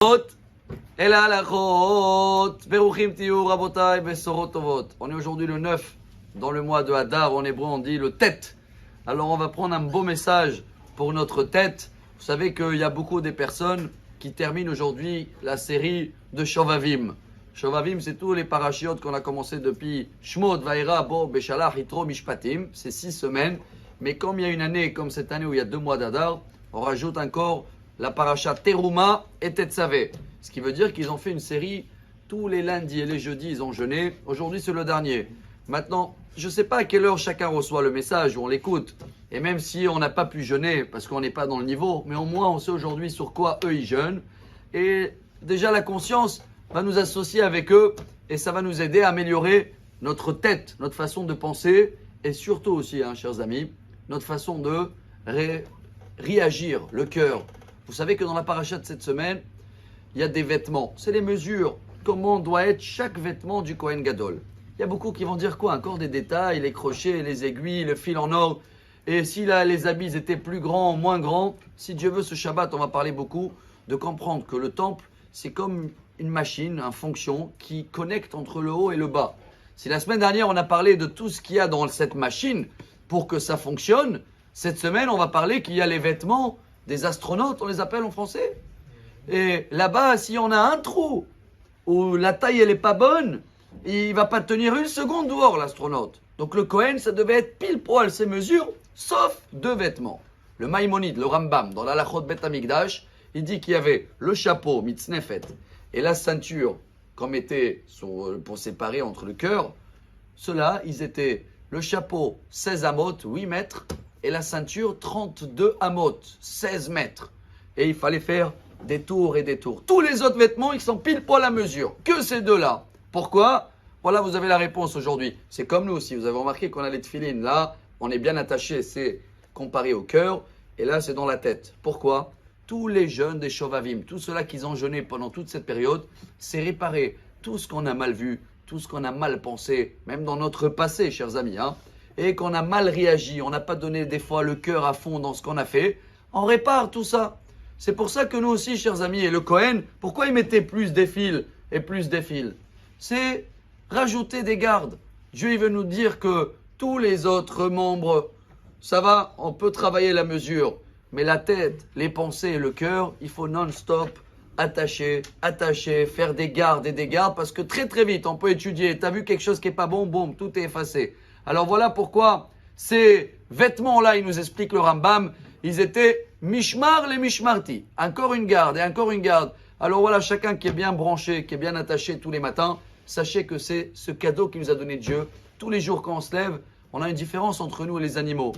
Et là, la chot, Beruchim tiyu rabotai besorot tovot. On est aujourd'hui le 9, dans le mois de Hadar, en hébreu on dit le tête. Alors on va prendre un beau message pour notre tête. Vous savez qu'il y a beaucoup de personnes qui terminent aujourd'hui la série de Shovavim. Shovavim, c'est tous les parachiotes qu'on a commencé depuis Shmot, Vaïra, Bo, Beshalach, Yitro, Mishpatim. C'est 6 semaines. Mais comme il y a une année comme cette année où il y a 2 mois d'Hadar, on rajoute encore la paracha Teruma et Tetzavé. Ce qui veut dire qu'ils ont fait une série tous les lundis et les jeudis, ils ont jeûné. Aujourd'hui, c'est le dernier. Maintenant, je ne sais pas à quelle heure chacun reçoit le message ou on l'écoute. Et même si on n'a pas pu jeûner parce qu'on n'est pas dans le niveau, mais au moins on sait aujourd'hui sur quoi eux ils jeûnent. Et déjà la conscience va nous associer avec eux et ça va nous aider à améliorer notre tête, notre façon de penser et surtout aussi, chers amis, notre façon de réagir, le cœur. Vous savez que dans la paracha de cette semaine, il y a des vêtements. C'est les mesures. Comment doit être chaque vêtement du Kohen Gadol. Il y a beaucoup qui vont dire quoi? Encore des détails, les crochets, les aiguilles, le fil en or. Et si là, les habits étaient plus grands, moins grands, si Dieu veut ce Shabbat, on va parler beaucoup de comprendre que le temple, c'est comme une machine, une fonction qui connecte entre le haut et le bas. Si la semaine dernière, on a parlé de tout ce qu'il y a dans cette machine pour que ça fonctionne, cette semaine, on va parler qu'il y a les vêtements des astronautes, on les appelle en français. Et là-bas, si on a un trou où la taille elle est pas bonne, il va pas tenir une seconde dehors l'astronaute. Donc le Kohen, ça devait être pile poil ses mesures, sauf 2 vêtements. Le Maïmonide, le Rambam, dans l'Halachot Bet Hamikdash, il dit qu'il y avait le chapeau mitznefet et la ceinture qu'on mettait pour séparer entre le cœur. Ceux-là, ils étaient le chapeau 16 amot, 8 mètres, et la ceinture 32 amot, 16 mètres. Et il fallait faire des tours et des tours. Tous les autres vêtements, ils sont pile poil à mesure. Que ces deux-là. Pourquoi? Voilà, vous avez la réponse aujourd'hui. C'est comme nous aussi. Vous avez remarqué qu'on a les tefilines. Là, on est bien attaché. C'est comparé au cœur. Et là, c'est dans la tête. Pourquoi? Tous les jeunes des Shovavim, tous ceux-là qui ont jeûné pendant toute cette période, c'est réparer tout ce qu'on a mal vu, tout ce qu'on a mal pensé, même dans notre passé, chers amis. Et qu'on a mal réagi. On n'a pas donné des fois le cœur à fond dans ce qu'on a fait. On répare tout ça. C'est pour ça que nous aussi, chers amis, et le Kohen, pourquoi il mettait plus des fils et plus des fils? C'est rajouter des gardes. Dieu, il veut nous dire que tous les autres membres, ça va, on peut travailler la mesure. Mais la tête, les pensées et le cœur, il faut non-stop attacher, faire des gardes et des gardes, parce que très très vite, on peut étudier. Tu as vu quelque chose qui n'est pas bon, boum, tout est effacé. Alors voilà pourquoi ces vêtements-là, il nous explique le Rambam, ils étaient mishmar les mishmarti. Encore une garde et encore une garde. Alors voilà, chacun qui est bien branché, qui est bien attaché tous les matins, sachez que c'est ce cadeau qu'il nous a donné Dieu. Tous les jours quand on se lève, on a une différence entre nous et les animaux.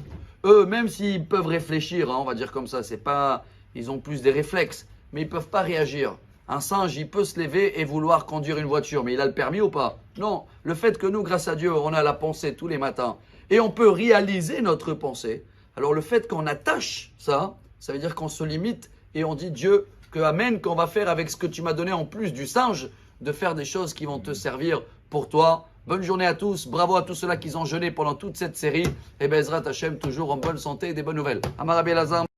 Eux, même s'ils peuvent réfléchir, on va dire comme ça, c'est pas, ils ont plus des réflexes, mais ils peuvent pas réagir. Un singe, il peut se lever et vouloir conduire une voiture, mais il a le permis ou pas? Non. Le fait que nous, grâce à Dieu, on a la pensée tous les matins et on peut réaliser notre pensée. Alors le fait qu'on attache ça, ça veut dire qu'on se limite et on dit Dieu, que Amen, qu'on va faire avec ce que tu m'as donné en plus du singe, de faire des choses qui vont te servir pour toi. Bonne journée à tous, bravo à tous ceux-là qui ont jeûné pendant toute cette série et Bezrat Hashem toujours en bonne santé et des bonnes nouvelles. Amar Rabbi Elazar.